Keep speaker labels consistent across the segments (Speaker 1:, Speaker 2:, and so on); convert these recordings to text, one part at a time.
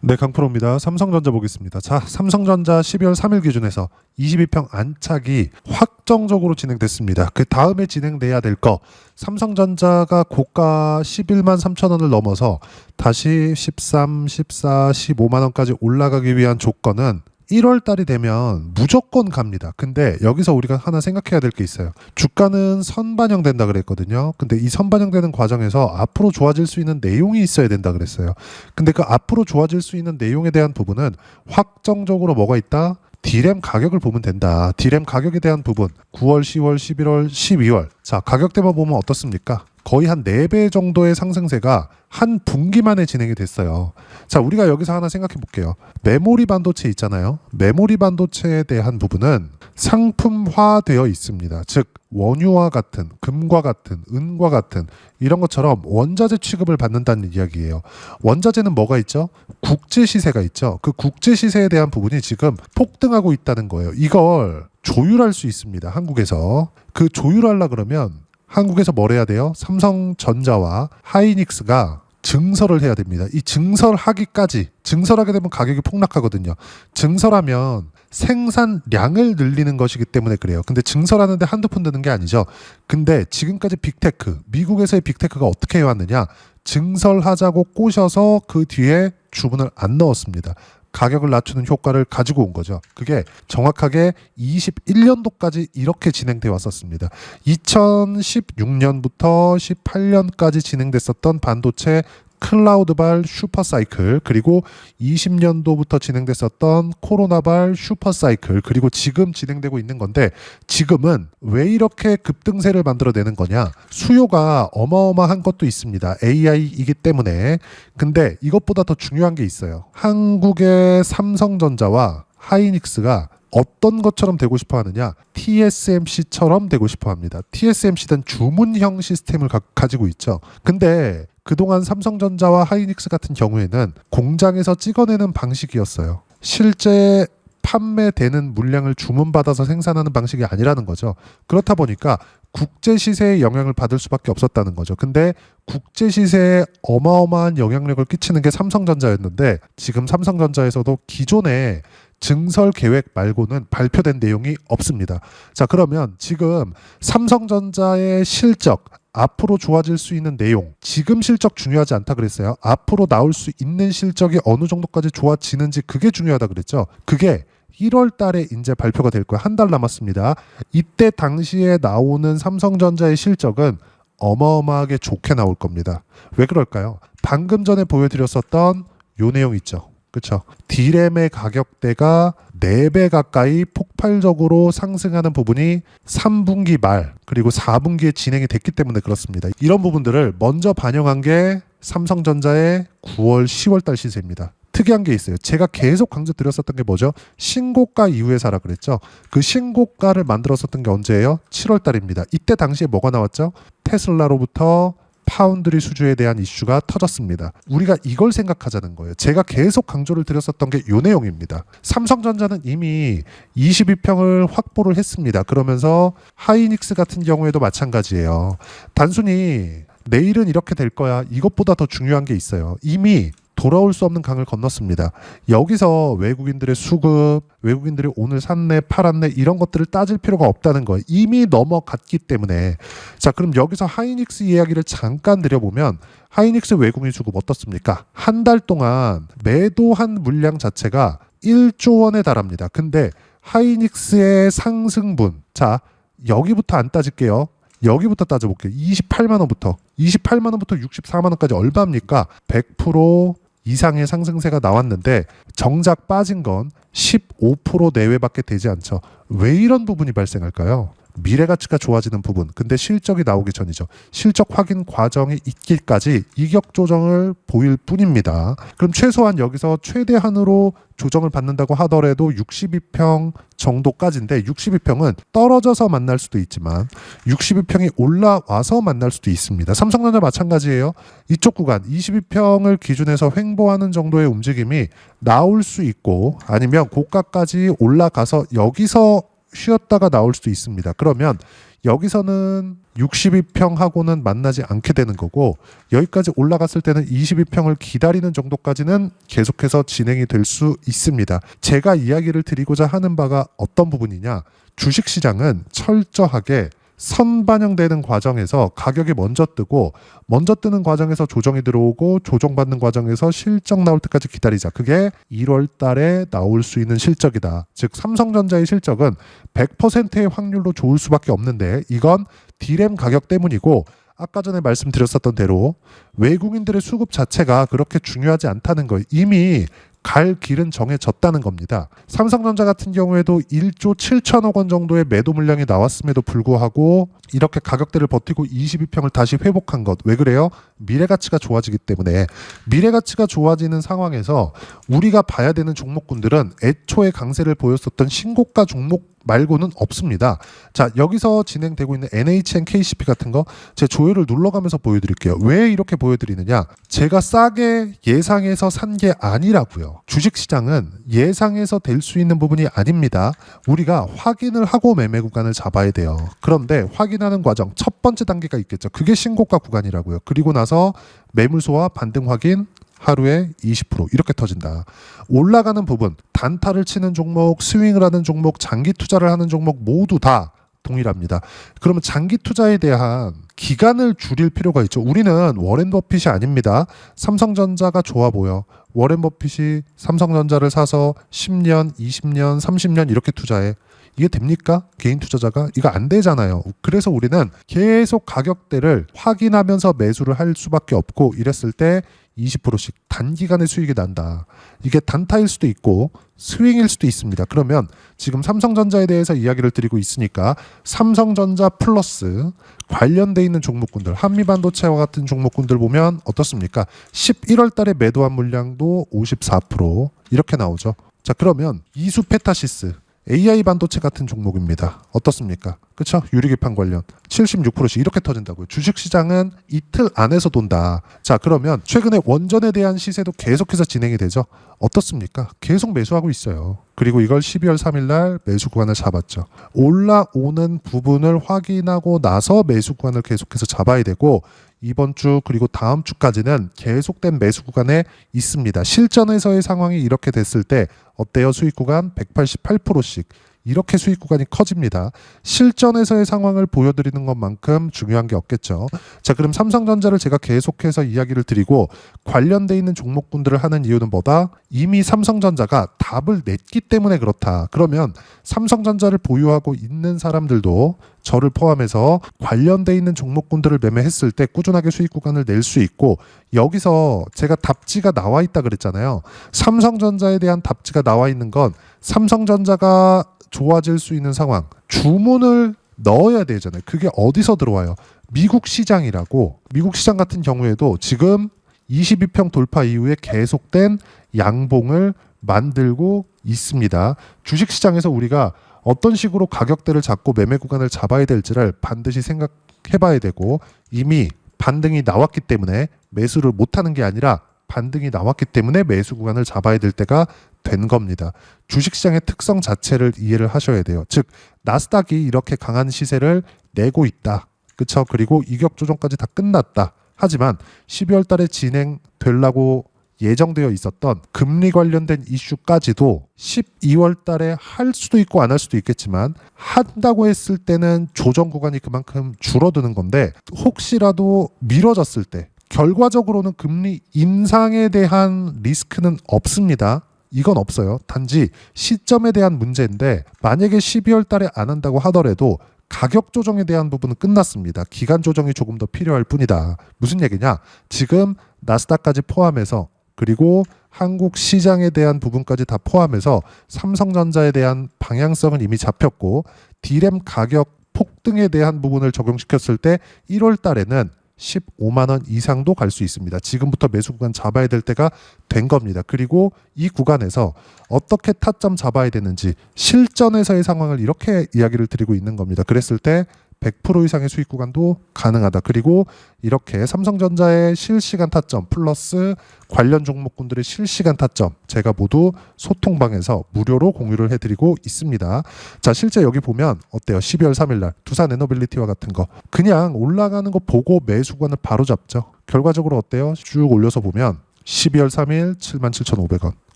Speaker 1: 네, 강프로입니다. 삼성전자 보겠습니다. 자, 삼성전자 12월 3일 기준에서 22평 안착이 확정적으로 진행됐습니다. 그 다음에 진행돼야 될 거, 삼성전자가 고가 11만 3천 원을 넘어서 다시 13, 14, 15만 원까지 올라가기 위한 조건은 1월 달이 되면 무조건 갑니다. 근데 여기서 우리가 하나 생각해야 될 게 있어요. 주가는 선반영된다 그랬거든요. 근데 이 선반영되는 과정에서 앞으로 좋아질 수 있는 내용이 있어야 된다 그랬어요. 근데 그 앞으로 좋아질 수 있는 내용에 대한 부분은 확정적으로 뭐가 있다? D램 가격을 보면 된다. D램 가격에 대한 부분 9월, 10월, 11월, 12월. 자, 가격대만 보면 어떻습니까? 거의 한 4배 정도의 상승세가 한 분기만에 진행이 됐어요. 자, 우리가 여기서 하나 생각해 볼게요. 메모리 반도체 있잖아요. 메모리 반도체에 대한 부분은 상품화되어 있습니다. 즉 원유와 같은, 금과 같은, 은과 같은 이런 것처럼 원자재 취급을 받는다는 이야기예요. 원자재는 뭐가 있죠? 국제 시세가 있죠. 그 국제 시세에 대한 부분이 지금 폭등하고 있다는 거예요. 이걸 조율할 수 있습니다. 한국에서. 그 조율하려 그러면 한국에서 뭘 해야 돼요? 삼성전자와 하이닉스가 증설을 해야 됩니다. 이 증설하기까지, 증설하게 되면 가격이 폭락하거든요. 증설하면 생산량을 늘리는 것이기 때문에 그래요. 근데 증설하는데 한두 푼 드는 게 아니죠. 근데 지금까지 빅테크, 미국에서의 빅테크가 어떻게 해왔느냐? 증설하자고 꼬셔서 그 뒤에 주문을 안 넣었습니다. 가격을 낮추는 효과를 가지고 온 거죠. 그게 정확하게 21년도까지 이렇게 진행돼 왔었습니다. 2016년부터 18년까지 진행됐었던 반도체 클라우드발 슈퍼사이클, 그리고 20년도부터 진행됐었던 코로나발 슈퍼사이클, 그리고 지금 진행되고 있는 건데, 지금은 왜 이렇게 급등세를 만들어내는 거냐? 수요가 어마어마한 것도 있습니다. AI이기 때문에. 근데 이것보다 더 중요한 게 있어요. 한국의 삼성전자와 하이닉스가 어떤 것처럼 되고 싶어 하느냐? TSMC처럼 되고 싶어 합니다. TSMC는 주문형 시스템을 가지고 있죠. 근데 그동안 삼성전자와 하이닉스 같은 경우에는 공장에서 찍어내는 방식이었어요. 실제 판매되는 물량을 주문받아서 생산하는 방식이 아니라는 거죠. 그렇다 보니까 국제 시세에 영향을 받을 수밖에 없었다는 거죠. 근데 국제 시세에 어마어마한 영향력을 끼치는 게 삼성전자였는데, 지금 삼성전자에서도 기존의 증설 계획 말고는 발표된 내용이 없습니다. 자, 그러면 지금 삼성전자의 실적, 앞으로 좋아질 수 있는 내용, 지금 실적 중요하지 않다 그랬어요. 앞으로 나올 수 있는 실적이 어느 정도까지 좋아지는지, 그게 중요하다 그랬죠. 그게 1월 달에 이제 발표가 될 거예요. 한 달 남았습니다. 이때 당시에 나오는 삼성전자의 실적은 어마어마하게 좋게 나올 겁니다. 왜 그럴까요? 방금 전에 보여드렸었던 요 내용 있죠. 그렇죠. D램의 가격대가 4배 가까이 폭발적으로 상승하는 부분이 3분기 말 그리고 4분기에 진행이 됐기 때문에 그렇습니다. 이런 부분들을 먼저 반영한 게 삼성전자의 9월, 10월 달 시세입니다. 특이한 게 있어요. 제가 계속 강조드렸었던 게 뭐죠? 신고가 이후에 사라 그랬죠. 그 신고가를 만들었었던 게 언제예요? 7월 달입니다. 이때 당시에 뭐가 나왔죠? 테슬라로부터 파운드리 수주에 대한 이슈가 터졌습니다. 우리가 이걸 생각하자는 거예요. 제가 계속 강조를 드렸었던 게 이 내용입니다. 삼성전자는 이미 22평을 확보를 했습니다. 그러면서 하이닉스 같은 경우에도 마찬가지예요. 단순히 내일은 이렇게 될 거야, 이것보다 더 중요한 게 있어요. 이미 돌아올 수 없는 강을 건넜습니다. 여기서 외국인들의 수급, 외국인들이 오늘 샀네, 팔았네, 이런 것들을 따질 필요가 없다는 거예요. 이미 넘어갔기 때문에. 자, 그럼 여기서 하이닉스 이야기를 잠깐 드려보면, 하이닉스 외국인 수급 어떻습니까? 한 달 동안 매도한 물량 자체가 1조 원에 달합니다. 근데 하이닉스의 상승분, 자, 여기부터 안 따질게요. 여기부터 따져볼게요. 28만 원부터 64만 원까지 얼마입니까? 100% 이상의 상승세가 나왔는데 정작 빠진 건 15% 내외밖에 되지 않죠. 왜 이런 부분이 발생할까요? 미래 가치가 좋아지는 부분, 근데 실적이 나오기 전이죠. 실적 확인 과정이 있기까지 이격 조정을 보일 뿐입니다. 그럼 최소한 여기서 최대한으로 조정을 받는다고 하더라도 62평 정도까지인데, 62평은 떨어져서 만날 수도 있지만 62평이 올라와서 만날 수도 있습니다. 삼성전자 마찬가지예요. 이쪽 구간 22평을 기준해서 횡보하는 정도의 움직임이 나올 수 있고, 아니면 고가까지 올라가서 여기서 쉬었다가 나올 수도 있습니다. 그러면 여기서는 62평하고는 만나지 않게 되는 거고 여기까지 올라갔을 때는 22평을 기다리는 정도까지는 계속해서 진행이 될 수 있습니다. 제가 이야기를 드리고자 하는 바가 어떤 부분이냐, 주식시장은 철저하게 선반영되는 과정에서 가격이 먼저 뜨고 먼저 뜨는 과정에서 조정이 들어오고 조정받는 과정에서 실적 나올 때까지 기다리자. 그게 1월 달에 나올 수 있는 실적이다. 즉 삼성전자의 실적은 100%의 확률로 좋을 수밖에 없는데 이건 D램 가격 때문이고 아까 전에 말씀드렸었던 대로 외국인들의 수급 자체가 그렇게 중요하지 않다는 거예요. 이미 갈 길은 정해졌다는 겁니다. 삼성전자 같은 경우에도 1조 7천억 원 정도의 매도 물량이 나왔음에도 불구하고 이렇게 가격대를 버티고 22평을 다시 회복한 것. 왜 그래요? 미래가치가 좋아지기 때문에. 미래가치가 좋아지는 상황에서 우리가 봐야 되는 종목군들은 애초에 강세를 보였었던 신고가 종목 말고는 없습니다. 자, 여기서 진행되고 있는 NHN KCP 같은 거 제 조회를 눌러가면서 보여드릴게요. 왜 이렇게 보여드리느냐? 제가 싸게 예상해서 산 게 아니라고요. 주식시장은 예상해서 될 수 있는 부분이 아닙니다. 우리가 확인을 하고 매매 구간을 잡아야 돼요. 그런데 확인하는 과정 첫 번째 단계가 있겠죠. 그게 신고가 구간이라고요. 그리고 나서 매물소와 반등 확인, 하루에 20% 이렇게 터진다. 올라가는 부분, 단타를 치는 종목, 스윙을 하는 종목, 장기 투자를 하는 종목 모두 다 동일합니다. 그러면 장기 투자에 대한 기간을 줄일 필요가 있죠. 우리는 워렌 버핏이 아닙니다. 삼성전자가 좋아 보여. 워렌 버핏이 삼성전자를 사서 10년, 20년, 30년 이렇게 투자해. 이게 됩니까? 개인 투자자가? 이거 안 되잖아요. 그래서 우리는 계속 가격대를 확인하면서 매수를 할 수밖에 없고 이랬을 때 20%씩 단기간에 수익이 난다. 이게 단타일 수도 있고 스윙일 수도 있습니다. 그러면 지금 삼성전자에 대해서 이야기를 드리고 있으니까 삼성전자 플러스 관련돼 있는 종목군들, 한미반도체와 같은 종목군들 보면 어떻습니까? 11월 달에 매도한 물량도 54% 이렇게 나오죠. 자, 그러면 이수페타시스 AI 반도체 같은 종목입니다. 어떻습니까? 그렇죠? 유리기판 관련 76%씩 이렇게 터진다고요. 주식시장은 이틀 안에서 돈다. 자, 그러면 최근에 원전에 대한 시세도 계속해서 진행이 되죠. 어떻습니까? 계속 매수하고 있어요. 그리고 이걸 12월 3일 날 매수 구간을 잡았죠. 올라오는 부분을 확인하고 나서 매수 구간을 계속해서 잡아야 되고 이번 주 그리고 다음 주까지는 계속된 매수 구간에 있습니다. 실전에서의 상황이 이렇게 됐을 때 어때요? 수익 구간 188%씩 이렇게 수익 구간이 커집니다. 실전에서의 상황을 보여드리는 것만큼 중요한 게 없겠죠. 자, 그럼 삼성전자를 제가 계속해서 이야기를 드리고 관련돼 있는 종목군들을 하는 이유는 뭐다? 이미 삼성전자가 답을 냈기 때문에 그렇다. 그러면 삼성전자를 보유하고 있는 사람들도 저를 포함해서 관련돼 있는 종목군들을 매매했을 때 꾸준하게 수익 구간을 낼 수 있고 여기서 제가 답지가 나와 있다 그랬잖아요. 삼성전자에 대한 답지가 나와 있는 건 삼성전자가 좋아질 수 있는 상황, 주문을 넣어야 되잖아요. 그게 어디서 들어와요? 미국 시장이라고. 미국 시장 같은 경우에도 지금 22평 돌파 이후에 계속된 양봉을 만들고 있습니다. 주식시장에서 우리가 어떤 식으로 가격대를 잡고 매매 구간을 잡아야 될지를 반드시 생각해봐야 되고 이미 반등이 나왔기 때문에 매수를 못하는 게 아니라 반등이 나왔기 때문에 매수 구간을 잡아야 될 때가 된 겁니다. 주식시장의 특성 자체를 이해를 하셔야 돼요. 즉 나스닥이 이렇게 강한 시세를 내고 있다. 그렇죠? 그리고 이격 조정까지 다 끝났다. 하지만 12월 달에 진행되려고 예정되어 있었던 금리 관련된 이슈까지도 12월 달에 할 수도 있고 안 할 수도 있겠지만 한다고 했을 때는 조정 구간이 그만큼 줄어드는 건데 혹시라도 미뤄졌을 때 결과적으로는 금리 인상에 대한 리스크는 없습니다. 이건 없어요. 단지 시점에 대한 문제인데 만약에 12월 달에 안 한다고 하더라도 가격 조정에 대한 부분은 끝났습니다. 기간 조정이 조금 더 필요할 뿐이다. 무슨 얘기냐? 지금 나스닥까지 포함해서 그리고 한국 시장에 대한 부분까지 다 포함해서 삼성전자에 대한 방향성은 이미 잡혔고 D램 가격 폭등에 대한 부분을 적용시켰을 때 1월 달에는 15만 원 이상도 갈 수 있습니다. 지금부터 매수 구간 잡아야 될 때가 된 겁니다. 그리고 이 구간에서 어떻게 타점 잡아야 되는지 실전에서의 상황을 이렇게 이야기를 드리고 있는 겁니다. 그랬을 때 100% 이상의 수익 구간도 가능하다. 그리고 이렇게 삼성전자의 실시간 타점 플러스 관련 종목군들의 실시간 타점 제가 모두 소통방에서 무료로 공유를 해드리고 있습니다. 자, 실제 여기 보면 어때요? 12월 3일날 두산 에너빌리티와 같은 거 그냥 올라가는 거 보고 매수 구간을 바로 잡죠. 결과적으로 어때요? 쭉 올려서 보면 12월 3일 77,500원.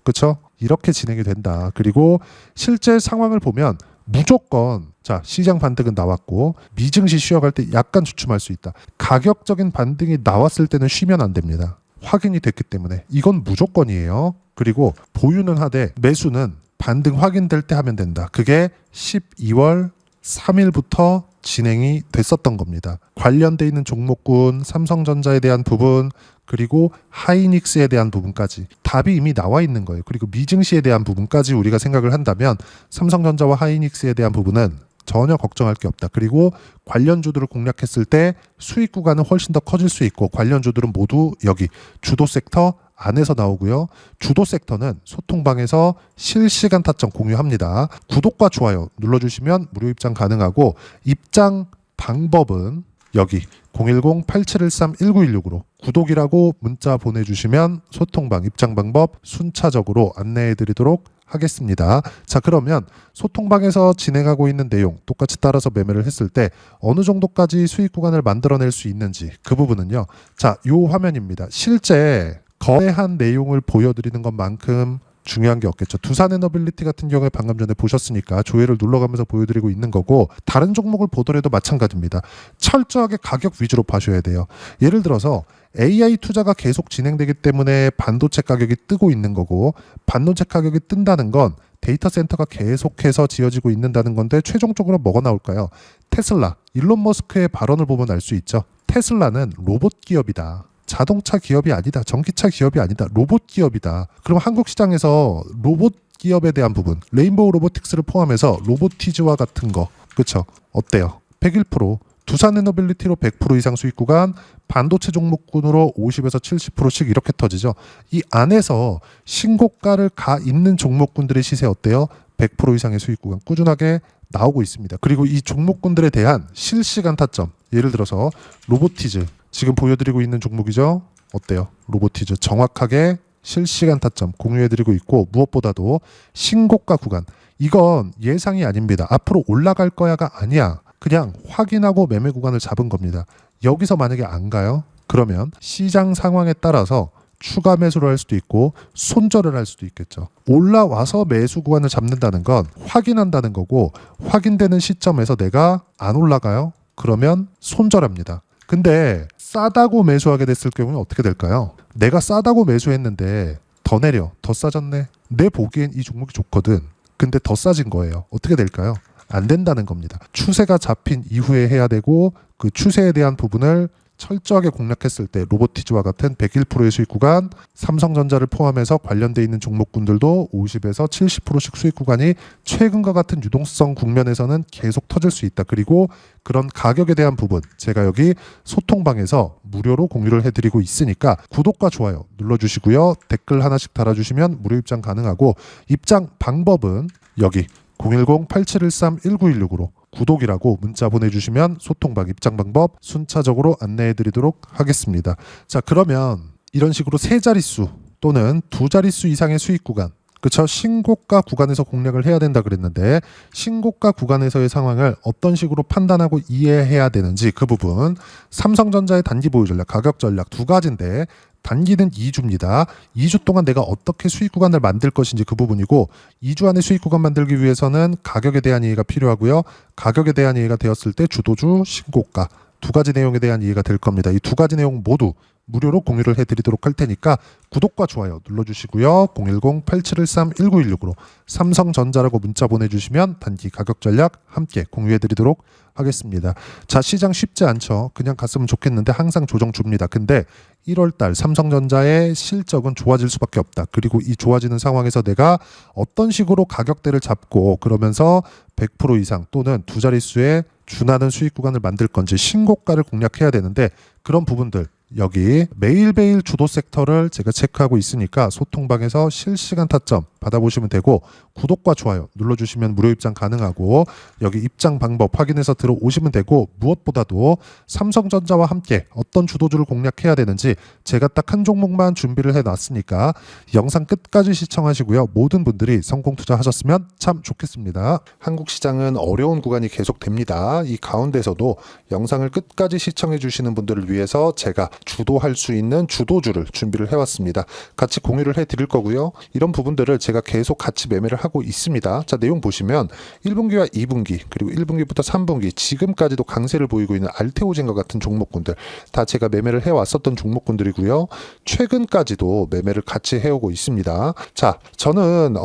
Speaker 1: 그렇죠? 이렇게 진행이 된다. 그리고 실제 상황을 보면 무조건 자 시장 반등은 나왔고 미증시 쉬어갈 때 약간 주춤할 수 있다. 가격적인 반등이 나왔을 때는 쉬면 안 됩니다. 확인이 됐기 때문에 이건 무조건이에요. 그리고 보유는 하되 매수는 반등 확인될 때 하면 된다. 그게 12월 3일부터 진행이 됐었던 겁니다. 관련돼 있는 종목군, 삼성전자에 대한 부분, 그리고 하이닉스에 대한 부분까지 답이 이미 나와 있는 거예요. 그리고 미증시에 대한 부분까지 우리가 생각을 한다면 삼성전자와 하이닉스에 대한 부분은 전혀 걱정할 게 없다. 그리고 관련주들을 공략했을 때 수익 구간은 훨씬 더 커질 수 있고 관련주들은 모두 여기 주도 섹터 안에서 나오고요. 주도 섹터는 소통방에서 실시간 타점 공유합니다. 구독과 좋아요 눌러주시면 무료 입장 가능하고 입장 방법은 여기 010-8713-1916으로 구독이라고 문자 보내주시면 소통방 입장 방법 순차적으로 안내해드리도록 하겠습니다. 자, 그러면 소통방에서 진행하고 있는 내용 똑같이 따라서 매매를 했을 때 어느 정도까지 수익 구간을 만들어낼 수 있는지 그 부분은요. 자, 요 화면입니다. 실제 거래한 내용을 보여드리는 것만큼 중요한 게 없겠죠. 두산 에너빌리티 같은 경우에 방금 전에 보셨으니까 조회를 눌러가면서 보여드리고 있는 거고 다른 종목을 보더라도 마찬가지입니다. 철저하게 가격 위주로 봐셔야 돼요. 예를 들어서 AI 투자가 계속 진행되기 때문에 반도체 가격이 뜨고 있는 거고 반도체 가격이 뜬다는 건 데이터 센터가 계속해서 지어지고 있는다는 건데 최종적으로 뭐가 나올까요? 테슬라, 일론 머스크의 발언을 보면 알 수 있죠. 테슬라는 로봇 기업이다. 자동차 기업이 아니다. 전기차 기업이 아니다. 로봇 기업이다. 그럼 한국 시장에서 로봇 기업에 대한 부분, 레인보우 로보틱스를 포함해서 로보티즈와 같은 거, 그렇죠? 어때요? 101%, 두산 에너빌리티로 100% 이상 수익 구간, 반도체 종목군으로 50에서 70%씩 이렇게 터지죠. 이 안에서 신고가를 가 있는 종목군들의 시세 어때요? 100% 이상의 수익 구간 꾸준하게 나오고 있습니다. 그리고 이 종목군들에 대한 실시간 타점, 예를 들어서 로보티즈 지금 보여드리고 있는 종목이죠. 어때요? 로보티즈 정확하게 실시간 타점 공유해드리고 있고 무엇보다도 신고가 구간 이건 예상이 아닙니다. 앞으로 올라갈 거야가 아니야. 그냥 확인하고 매매 구간을 잡은 겁니다. 여기서 만약에 안 가요? 그러면 시장 상황에 따라서 추가 매수를 할 수도 있고 손절을 할 수도 있겠죠. 올라와서 매수 구간을 잡는다는 건 확인한다는 거고 확인되는 시점에서 내가 안 올라가요? 그러면 손절합니다. 근데 싸다고 매수하게 됐을 경우는 어떻게 될까요? 내가 싸다고 매수했는데 더 내려, 더 싸졌네. 내 보기엔 이 종목이 좋거든. 근데 더 싸진 거예요. 어떻게 될까요? 안 된다는 겁니다. 추세가 잡힌 이후에 해야 되고 그 추세에 대한 부분을 철저하게 공략했을 때 로보티즈와 같은 101%의 수익 구간, 삼성전자를 포함해서 관련돼 있는 종목군들도 50에서 70%씩 수익 구간이 최근과 같은 유동성 국면에서는 계속 터질 수 있다. 그리고 그런 가격에 대한 부분 제가 여기 소통방에서 무료로 공유를 해드리고 있으니까 구독과 좋아요 눌러주시고요. 댓글 하나씩 달아주시면 무료 입장 가능하고 입장 방법은 여기 010-8713-1916으로 구독이라고 문자 보내주시면 소통방 입장 방법 순차적으로 안내해드리도록 하겠습니다. 자, 그러면 이런 식으로 세 자릿수 또는 두 자릿수 이상의 수익 구간 그쵸? 신고가 구간에서 공략을 해야 된다 그랬는데 신고가 구간에서의 상황을 어떤 식으로 판단하고 이해해야 되는지 그 부분 삼성전자의 단기 보유 전략, 가격 전략 두 가지인데 단기는 2주입니다. 2주 동안 내가 어떻게 수익 구간을 만들 것인지 그 부분이고 2주 안에 수익 구간 만들기 위해서는 가격에 대한 이해가 필요하고요. 가격에 대한 이해가 되었을 때 주도주, 신고가 두 가지 내용에 대한 이해가 될 겁니다. 이 두 가지 내용 모두 무료로 공유를 해드리도록 할 테니까 구독과 좋아요 눌러주시고요. 010-8713-1916으로 삼성전자라고 문자 보내주시면 단기 가격 전략 함께 공유해드리도록 하겠습니다. 자, 시장 쉽지 않죠. 그냥 갔으면 좋겠는데 항상 조정 줍니다. 근데 1월달 삼성전자의 실적은 좋아질 수밖에 없다. 그리고 이 좋아지는 상황에서 내가 어떤 식으로 가격대를 잡고 그러면서 100% 이상 또는 두 자릿수의 준하는 수익 구간을 만들 건지 신고가를 공략해야 되는데 그런 부분들 여기 매일매일 주도 섹터를 제가 체크하고 있으니까 소통방에서 실시간 타점 받아보시면 되고 구독과 좋아요 눌러주시면 무료 입장 가능하고 여기 입장 방법 확인해서 들어오시면 되고 무엇보다도 삼성전자와 함께 어떤 주도주를 공략해야 되는지 제가 딱 한 종목만 준비를 해놨으니까 영상 끝까지 시청하시고요. 모든 분들이 성공 투자하셨으면 참 좋겠습니다. 한국 시장은 어려운 구간이 계속됩니다. 이 가운데서도 영상을 끝까지 시청해 주시는 분들을 위해서 제가 주도할 수 있는 주도주를 준비를 해왔습니다. 같이 공유를 해드릴 거고요. 이런 부분들을 제가 계속 같이 매매를 하고 있습니다. 자, 내용 보시면 1분기와 2분기 그리고 1분기부터 3분기 지금까지도 강세를 보이고 있는 알테오젠과 같은 종목군들 다 제가 매매를 해왔었던 종목군들이고요. 최근까지도 매매를 같이 해오고 있습니다. 자, 저는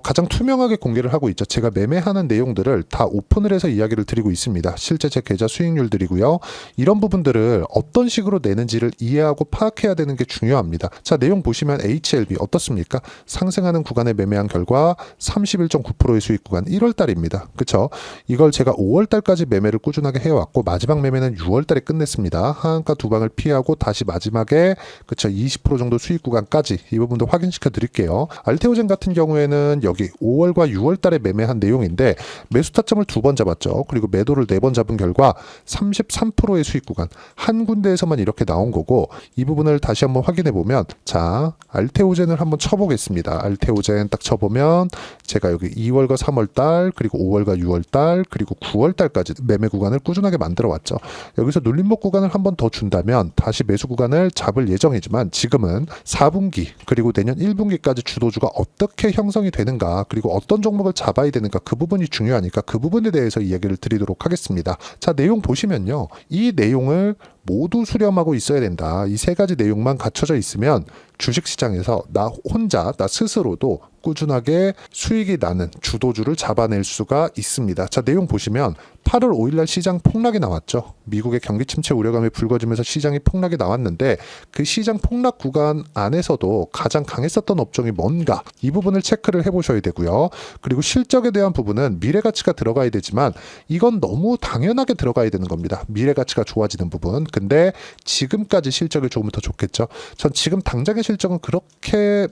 Speaker 1: 가장 투명하게 공개를 하고 있죠. 제가 매매하는 내용들을 다 오픈을 해서 이야기를 드리고 있습니다. 실제 제 계좌 수익률들이고요. 이런 부분들을 어떤 식으로 내는지를 이해하고 파악해야 되는 게 중요합니다. 자, 내용 보시면 HLB 어떻습니까? 상승하는 구간에 매매한 결과 31.9%의 수익 구간 1월달입니다. 그쵸? 이걸 제가 5월달까지 매매를 꾸준하게 해왔고 마지막 매매는 6월달에 끝냈습니다. 하한가 두 방을 피하고 다시 마지막에 그쵸 20% 정도 수익 구간까지 이 부분도 확인시켜 드릴게요. 알테오젠 같은 경우에는 여기 5월과 6월달에 매매한 내용인데 매수 타점을 2번 잡았죠. 그리고 매도를 4번 잡은 결과 33%의 수익 구간 한 군데에서만 이렇게 나온 거고 이 부분을 다시 한번 확인해 보면 자 알테오젠을 한번 쳐보겠습니다. 알테오젠 딱 쳐보면 제가 여기 2월과 3월달 그리고 5월과 6월달 그리고 9월달까지 매매 구간을 꾸준하게 만들어 왔죠. 여기서 눌림목 구간을 한번 더 준다면 다시 매수 구간을 잡을 예정이지만 지금은 4분기 그리고 내년 1분기까지 주도주가 어떻게 형성이 되는가 그리고 어떤 종목을 잡아야 되는가 그 부분이 중요하니까 그 부분에 대해서 이야기를 드리도록 하겠습니다. 자, 내용 보시면요. 이 내용을 모두 수렴하고 있어야 된다. 이 세 가지 내용만 갖춰져 있으면 주식시장에서 나 혼자 나 스스로도 꾸준하게 수익이 나는 주도주를 잡아낼 수가 있습니다. 자, 내용 보시면 8월 5일날 시장 폭락이 나왔죠. 미국의 경기 침체 우려감이 불거지면서 시장이 폭락이 나왔는데 그 시장 폭락 구간 안에서도 가장 강했었던 업종이 뭔가 이 부분을 체크를 해보셔야 되고요. 그리고 실적에 대한 부분은 미래가치가 들어가야 되지만 이건 너무 당연하게 들어가야 되는 겁니다. 미래가치가 좋아지는 부분. 근데 지금까지 실적이 조금 더 좋겠죠. 전 지금 당장의 실적은 그렇게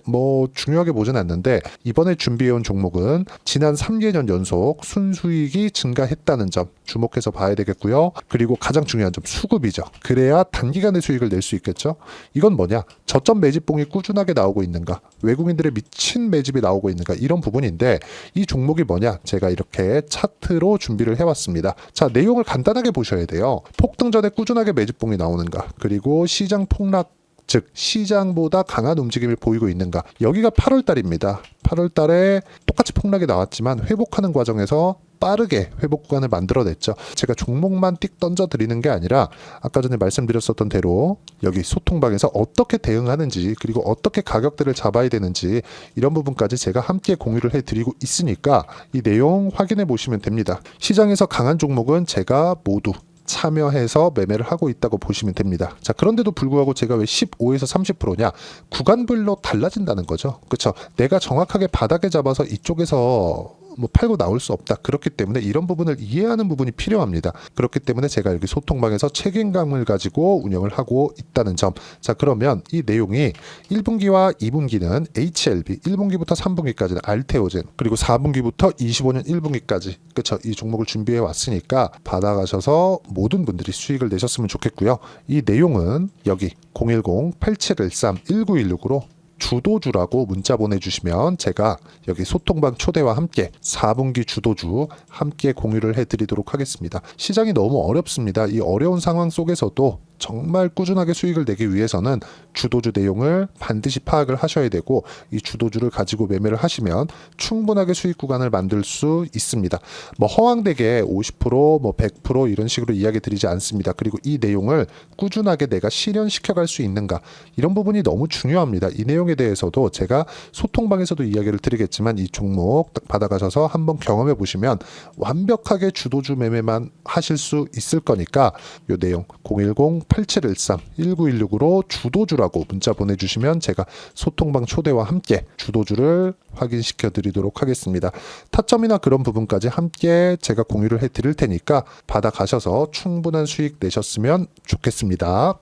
Speaker 1: 중요하게 보진 않는데 이번에 준비해온 종목은 지난 3개년 연속 순수익이 증가했다는 점 주목해서 봐야 되겠고요. 그리고 가장 중요한 점 수급이죠. 그래야 단기간에 수익을 낼 수 있겠죠. 이건 뭐냐? 저점 매집봉이 꾸준하게 나오고 있는가? 외국인들의 미친 매집이 나오고 있는가? 이런 부분인데 이 종목이 뭐냐? 제가 이렇게 차트로 준비를 해왔습니다. 자, 내용을 간단하게 보셔야 돼요. 폭등 전에 꾸준하게 매집봉이 나오는가? 그리고 시장 폭락 즉 시장보다 강한 움직임을 보이고 있는가. 여기가 8월 달입니다. 8월 달에 똑같이 폭락이 나왔지만 회복하는 과정에서 빠르게 회복 구간을 만들어냈죠. 제가 종목만 띡 던져드리는 게 아니라 아까 전에 말씀드렸었던 대로 여기 소통방에서 어떻게 대응하는지 그리고 어떻게 가격대를 잡아야 되는지 이런 부분까지 제가 함께 공유를 해드리고 있으니까 이 내용 확인해 보시면 됩니다. 시장에서 강한 종목은 제가 모두 참여해서 매매를 하고 있다고 보시면 됩니다. 자, 그런데도 불구하고 제가 왜 15에서 30%냐? 구간별로 달라진다는 거죠. 그렇죠? 내가 정확하게 바닥에 잡아서 이쪽에서 팔고 나올 수 없다. 그렇기 때문에 이런 부분을 이해하는 부분이 필요합니다. 그렇기 때문에 제가 여기 소통방에서 책임감을 가지고 운영을 하고 있다는 점. 자, 그러면 이 내용이 1분기와 2분기는 HLB, 1분기부터 3분기까지는 알테오젠, 그리고 4분기부터 25년 1분기까지 그렇죠. 이 종목을 준비해 왔으니까 받아가셔서 모든 분들이 수익을 내셨으면 좋겠고요. 이 내용은 여기 010-8713-1916으로 주도주라고 문자 보내주시면 제가 여기 소통방 초대와 함께 4분기 주도주 함께 공유를 해드리도록 하겠습니다. 시장이 너무 어렵습니다. 이 어려운 상황 속에서도 정말 꾸준하게 수익을 내기 위해서는 주도주 내용을 반드시 파악을 하셔야 되고 이 주도주를 가지고 매매를 하시면 충분하게 수익 구간을 만들 수 있습니다. 허황되게 50%, 100% 이런 식으로 이야기 드리지 않습니다. 그리고 이 내용을 꾸준하게 내가 실현시켜 갈 수 있는가 이런 부분이 너무 중요합니다. 이 내용에 대해서도 제가 소통방에서도 이야기를 드리겠지만 이 종목 딱 받아가셔서 한번 경험해 보시면 완벽하게 주도주 매매만 하실 수 있을 거니까 이 내용 010-8713-1916으로 주도주라고 문자 보내주시면 제가 소통방 초대와 함께 주도주를 확인시켜 드리도록 하겠습니다. 타점이나 그런 부분까지 함께 제가 공유를 해 드릴 테니까 받아가셔서 충분한 수익 내셨으면 좋겠습니다.